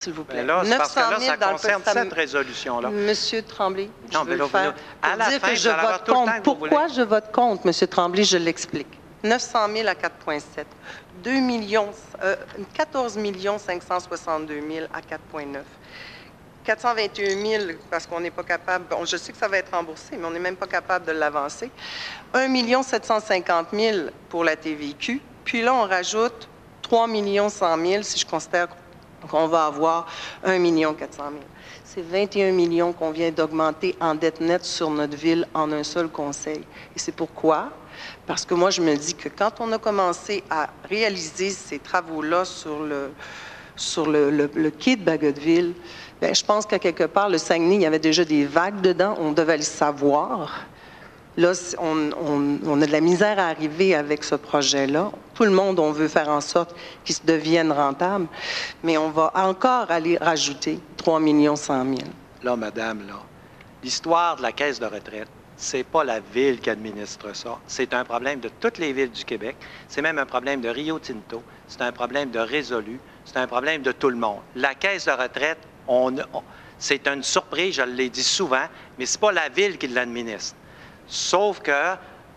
s'il vous plaît. Mais là, c'est parce que là, 900 000 ça dans le concerne code, cette résolution-là. Monsieur Tremblay, Non, je veux mais là, le faire à pour la dire fin, que vous je allez avoir vote tout le temps contre. que vous Pourquoi voulez. je vote contre, Monsieur Tremblay? Je l'explique. 900 000 à 4,7. 14 562 000 à 4,9. 421 000 parce qu'on n'est pas capable, bon, je sais que ça va être remboursé, mais on n'est même pas capable de l'avancer. 1 750 000 pour la TVQ. Puis là, on rajoute 3 100 000 si je considère qu'on va avoir 1 400 000. C'est 21 millions qu'on vient d'augmenter en dette nette sur notre ville en un seul conseil. Et c'est pourquoi? Parce que moi, je me dis que quand on a commencé à réaliser ces travaux-là sur le quai de Bagotville, bien, je pense qu'à quelque part, le Saguenay, il y avait déjà des vagues dedans. On devait le savoir. Là, on a de la misère à arriver avec ce projet-là. Tout le monde, on veut faire en sorte qu'il devienne rentable, mais on va encore aller rajouter 3 100 000. Là, madame, là, l'histoire de la caisse de retraite, c'est pas la ville qui administre ça. C'est un problème de toutes les villes du Québec. C'est même un problème de Rio Tinto. C'est un problème de Résolu. C'est un problème de tout le monde. La caisse de retraite, c'est une surprise, je l'ai dit souvent, mais c'est pas la ville qui l'administre. Sauf que,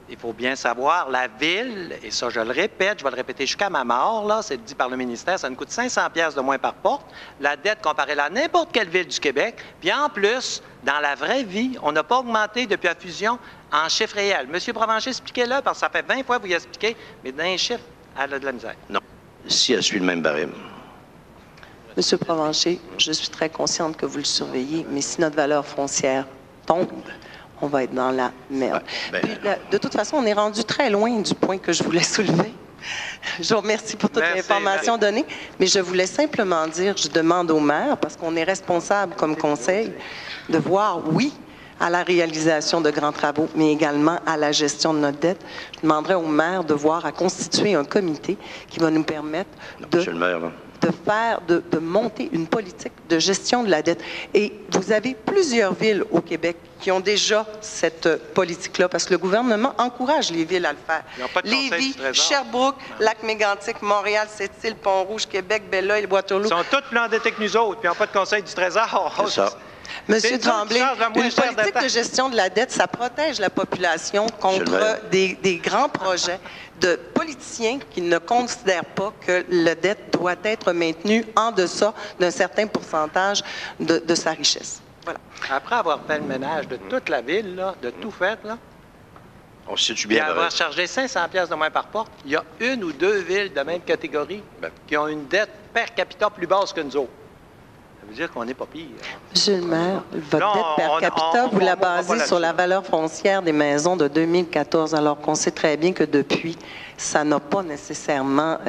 il faut bien savoir, la ville, et ça je le répète, je vais le répéter jusqu'à ma mort, là, c'est dit par le ministère, ça nous coûte 500 $ de moins par porte. La dette comparée à n'importe quelle ville du Québec. Puis en plus, dans la vraie vie, on n'a pas augmenté depuis la fusion en chiffres réels. Monsieur Provencher, expliquez-le, parce que ça fait 20 fois que vous y expliquez, mais dans les chiffres, elle a de la misère. Non. Si elle suit le même barème. Monsieur Provencher, je suis très consciente que vous le surveillez, mais si notre valeur foncière tombe, on va être dans la merde. Puis, de toute façon, on est rendu très loin du point que je voulais soulever. Je vous remercie pour toute l'information donnée, mais je voulais simplement dire, je demande au maire, parce qu'on est responsable comme conseil, de voir, oui, à la réalisation de grands travaux, mais également à la gestion de notre dette. Je demanderais au maire de voir à constituer un comité qui va nous permettre Monsieur le maire, là. de monter une politique de gestion de la dette. Et vous avez plusieurs villes au Québec qui ont déjà cette politique-là, parce que le gouvernement encourage les villes à le faire. Lévis, Sherbrooke, Lac-Mégantic, Montréal, Sept-Îles, Pont-Rouge, Québec, Belleuil, Waterloo. Ils sont tous plus endettés que nous autres, puis ils n'ont pas de conseil du Trésor. C'est ça. Monsieur Tremblay, une politique de gestion de la dette, ça protège la population contre des grands projets de politiciens qui ne considèrent pas que la dette doit être maintenue en deçà d'un certain pourcentage de sa richesse. Voilà. Après avoir fait le ménage de toute la ville, là, de tout fait, là, on se situe puis bien. avoir chargé 500 $ de moins par porte, il y a une ou deux villes de même catégorie qui ont une dette per capita plus basse que nous autres. Ça veut dire qu'on n'est pas pire. Monsieur le maire, votre dette per capita, vous la basez sur la valeur foncière des maisons de 2014, alors qu'on sait très bien que depuis, ça n'a pas nécessairement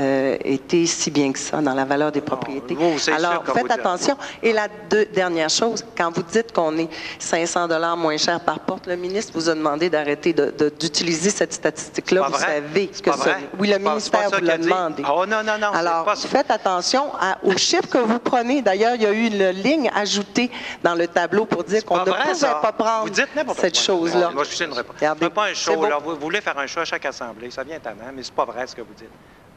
été si bien que ça dans la valeur des propriétés. Alors, faites attention. Et la dernière chose, quand vous dites qu'on est 500 $ moins cher par porte, le ministre vous a demandé d'arrêter d'utiliser cette statistique-là. Vous savez que ça... Oui, le ministère vous l'a demandé. Oh non, non, non. Alors, faites attention aux chiffres que vous prenez. D'ailleurs, il y a eu une ligne ajoutée dans le tableau pour dire qu'on ne pouvait pas prendre cette chose-là. Moi, je ne pas. Pas un show. Là, vous voulez faire un show à chaque assemblée. Ça vient tannant, mais c'est pas vrai ce que vous dites.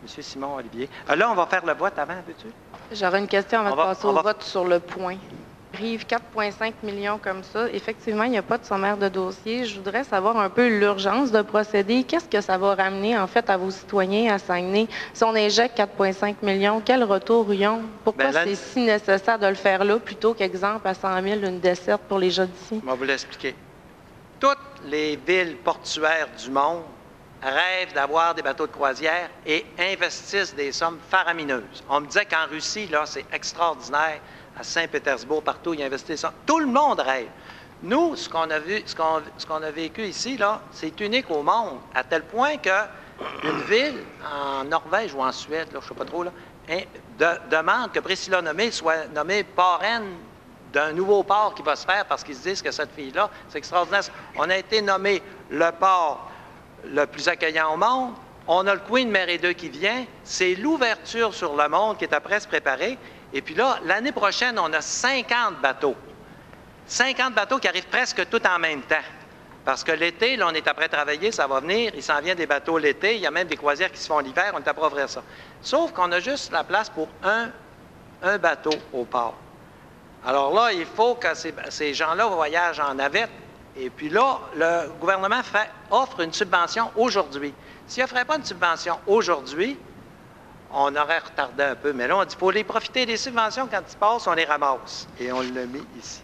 Monsieur Simon Olivier. Là, on va faire le vote avant, veux-tu? J'aurais une question avant de passer au vote sur le point. Rive 4,5 millions comme ça. Effectivement, il n'y a pas de sommaire de dossier. Je voudrais savoir un peu l'urgence de procéder. Qu'est-ce que ça va ramener, en fait, à vos citoyens à Saguenay? Si on injecte 4,5 millions, quel retour ils ont? Pourquoi c'est si nécessaire de le faire là, plutôt qu'exemple à 100 000, une desserte pour les gens d'ici? Je vais vous l'expliquer. Toutes les villes portuaires du monde rêvent d'avoir des bateaux de croisière et investissent des sommes faramineuses. On me disait qu'en Russie, là, c'est extraordinaire. À Saint-Pétersbourg, partout, ils investissent des sommes. Tout le monde rêve. Nous, ce qu'on a vu, ce qu'on a vécu ici, là, c'est unique au monde, à tel point qu'une ville en Norvège ou en Suède, là, je ne sais pas trop, là, demande que Priscilla Nommé soit nommée parraine d'un nouveau port qui va se faire parce qu'ils se disent que cette fille-là, c'est extraordinaire. On a été nommé le port le plus accueillant au monde. On a le Queen Mary 2 qui vient. C'est l'ouverture sur le monde qui est après se préparer. Et puis là, l'année prochaine, on a 50 bateaux. 50 bateaux qui arrivent presque tout en même temps. Parce que l'été, là, on est après travailler, ça va venir. Il s'en vient des bateaux l'été. Il y a même des croisières qui se font l'hiver. On est après ouvrir ça. Sauf qu'on a juste la place pour un un bateau au port. Alors là, il faut que ces gens-là voyagent en navette. Et puis là, le gouvernement offre une subvention aujourd'hui. S'il n'offrait pas une subvention aujourd'hui, on aurait retardé un peu. Mais là, on dit qu'il faut les profiter des subventions. Quand ils passent, on les ramasse. Et on l'a mis ici.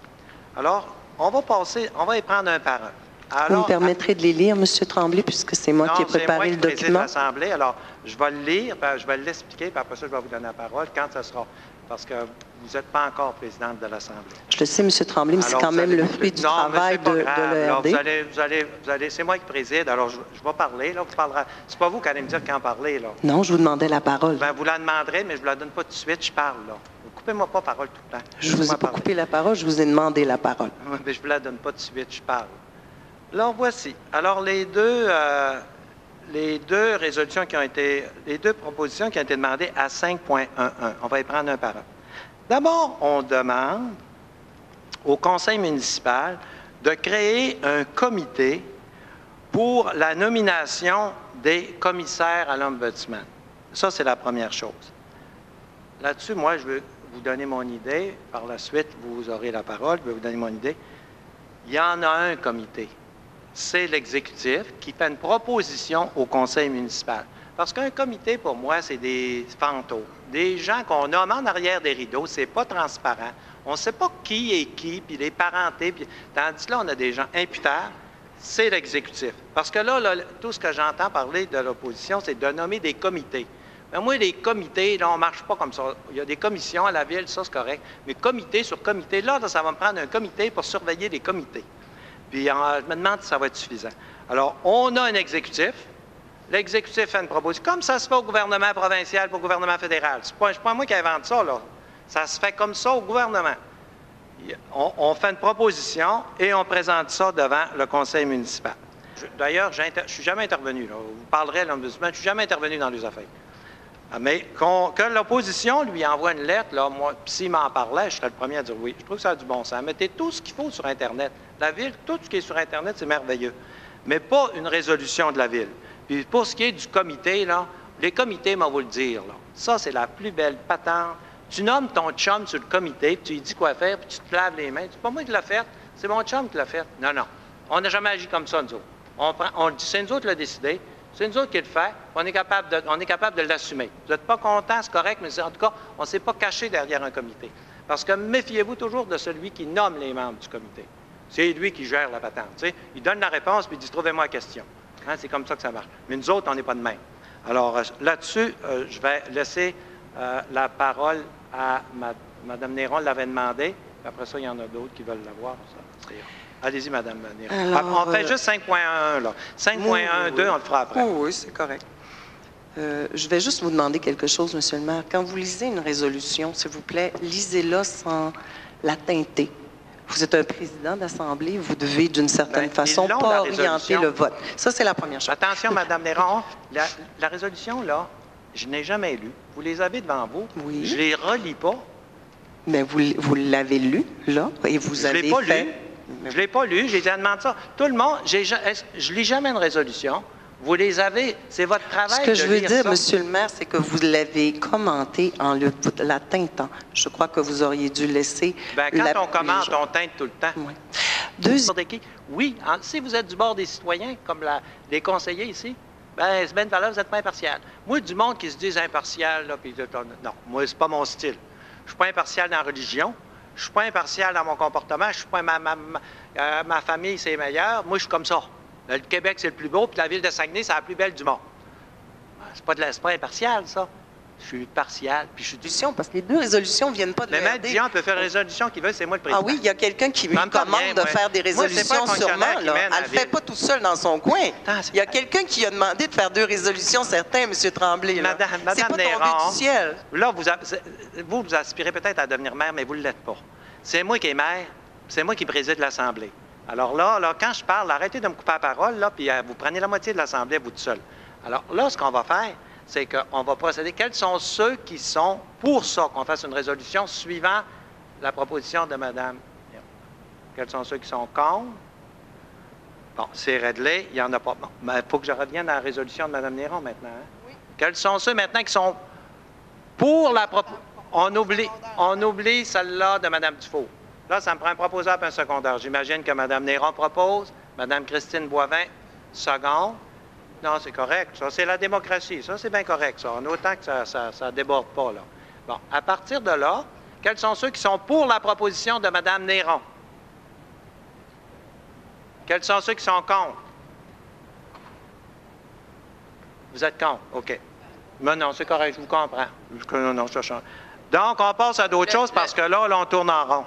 Alors, on va y prendre un par un. Alors, vous me permettrez de les lire, M. Tremblay, puisque c'est moi qui ai préparé le document. l'Assemblée. Alors, je vais le lire, je vais l'expliquer, puis après ça, je vais vous donner la parole quand ce sera. Parce que vous n'êtes pas encore présidente de l'Assemblée. Je le sais, M. Tremblay, mais c'est quand même le fruit du travail de l'ERD. C'est moi qui préside, alors je vais parler. Là, vous parlerez. C'est pas vous qui allez me dire quand parler. Là. Non, je vous demandais la parole. Bien, vous la demanderez, mais je ne vous la donne pas tout de suite, je parle. Là. Coupez-moi pas parole tout le temps. Je vous ai pas coupé la parole, je vous ai demandé la parole. Oui, mais je ne vous la donne pas tout de suite, je parle. Alors, voici. Alors, les deux résolutions qui ont été, les deux propositions qui ont été demandées à 5.11. On va y prendre un par un. D'abord, on demande au conseil municipal de créer un comité pour la nomination des commissaires à l'Ombudsman. Ça, c'est la première chose. Là-dessus, moi, je veux vous donner mon idée. Par la suite, vous aurez la parole. Je vais vous donner mon idée. Il y en a un comité. C'est l'exécutif qui fait une proposition au conseil municipal. Parce qu'un comité, pour moi, c'est des fantômes. Des gens qu'on nomme en arrière des rideaux, c'est pas transparent. On ne sait pas qui est qui, puis les parentés. Tandis que là, on a des gens imputables, c'est l'exécutif. Parce que là, tout ce que j'entends parler de l'opposition, c'est de nommer des comités. Mais moi, les comités, là, on ne marche pas comme ça. Il y a des commissions à la ville, ça, c'est correct. Mais comité sur comité, là, ça va me prendre un comité pour surveiller les comités. Puis, je me demande si ça va être suffisant. Alors, on a un exécutif. L'exécutif fait une proposition. Comme ça se fait au gouvernement provincial pour au gouvernement fédéral. Ce n'est pas moi qui invente ça, là. Ça se fait comme ça au gouvernement. On fait une proposition et on présente ça devant le conseil municipal. D'ailleurs, je ne suis jamais intervenu. Là. Vous parlerez à l'Ombudsman, je ne suis jamais intervenu dans les affaires. Mais que l'opposition lui envoie une lettre, là, moi, s'il m'en parlait, je serais le premier à dire oui. Je trouve que ça a du bon sens. Mettez tout ce qu'il faut sur Internet. La Ville, tout ce qui est sur Internet, c'est merveilleux. Mais pas une résolution de la Ville. Puis pour ce qui est du comité, là, les comités, moi, vous le dire, là, ça, c'est la plus belle patente. Tu nommes ton chum sur le comité, puis tu lui dis quoi faire, puis tu te laves les mains. C'est pas moi qui l'ai fait, c'est mon chum qui l'a fait. Non, non. On n'a jamais agi comme ça, nous autres. C'est nous autres qui l'a décidé. C'est nous autres qui le fait. On est capable de l'assumer. Vous n'êtes pas content, c'est correct, mais en tout cas, on ne s'est pas caché derrière un comité. Parce que méfiez-vous toujours de celui qui nomme les membres du comité. C'est lui qui gère la patente. Tu sais. Il donne la réponse, puis il dit « Trouvez-moi la question ». Hein, c'est comme ça que ça marche. Mais nous autres, on n'est pas de même. Alors, là-dessus, je vais laisser la parole à Mme Néron, l'avait demandé. Après ça, il y en a d'autres qui veulent l'avoir. Allez-y, Mme Néron. Alors, on fait juste 5.1, là. 5.1.2, on le fera après. Oh, oui, c'est correct. Je vais juste vous demander quelque chose, M. le maire. Quand vous lisez une résolution, s'il vous plaît, lisez-la sans la teinter. Vous êtes un président d'Assemblée, vous devez, d'une certaine façon, pas orienter le vote. Ça, c'est la première chose. Attention, Mme Néron, la résolution, là, je n'ai jamais lu. Vous les avez devant vous. Oui. Je les relis pas. Mais vous l'avez lu, là, et vous avez fait... Je ne l'ai pas lu, j'ai demandé ça. Tout le monde, je ne lis jamais une résolution. Vous les avez, c'est votre travail. Ce que je veux dire, M. le maire, c'est que vous l'avez commenté en la teintant. Je crois que vous auriez dû laisser... Bien, quand on commente, on teinte tout le temps. Oui. Oui, si vous êtes du bord des citoyens, comme les conseillers ici, bien, c'est bien de valeur, vous n'êtes pas impartial. Moi, du monde qui se dit impartial, là, puis non, moi, c'est pas mon style. Je ne suis pas impartial dans la religion. Je ne suis pas impartial dans mon comportement. Je suis pas ma famille, c'est meilleur. Moi, je suis comme ça. Le Québec, c'est le plus beau, puis la ville de Saguenay, c'est la plus belle du monde. C'est pas impartial, ça. Je suis partial, puis je suis... Parce que les deux résolutions ne viennent pas de l'ERD. Mais Dion peut faire une résolution qu'il veut, c'est moi le président. Ah oui, il y a quelqu'un qui lui commande de faire des résolutions sûrement. Elle ne le fait pas tout seul dans son coin. Il y a quelqu'un qui a demandé de faire deux résolutions, certains, M. Tremblay. Madame c'est pas Néron, tombé du ciel. Là, vous aspirez peut-être à devenir maire, mais vous ne l'êtes pas. C'est moi qui est maire, c'est moi qui préside l'Assemblée. Alors là, quand je parle, arrêtez de me couper la parole, là, puis vous prenez la moitié de l'Assemblée, vous tout seul. Alors là, ce qu'on va faire, c'est qu'on va procéder. Quels sont ceux qui sont pour ça, qu'on fasse une résolution suivant la proposition de Mme? Quels sont ceux qui sont contre? Bon, c'est réglé, il n'y en a pas. Bon, mais il faut que je revienne à la résolution de Mme Néron maintenant. Hein? Oui. Quels sont ceux maintenant qui sont pour la proposition? On oublie celle-là de Mme Dufault. Là, ça me prend un proposable et un secondaire. J'imagine que Mme Néron propose, Mme Christine Boivin, seconde. Non, c'est correct. Ça, c'est la démocratie. Ça, c'est bien correct, ça. En autant que ça ne déborde pas, là. Bon, à partir de là, quels sont ceux qui sont pour la proposition de Mme Néron? Quels sont ceux qui sont contre? Vous êtes contre? OK. Mais non, c'est correct, je vous comprends. Non, ça change. Donc, on passe à d'autres choses parce que là, on tourne en rond.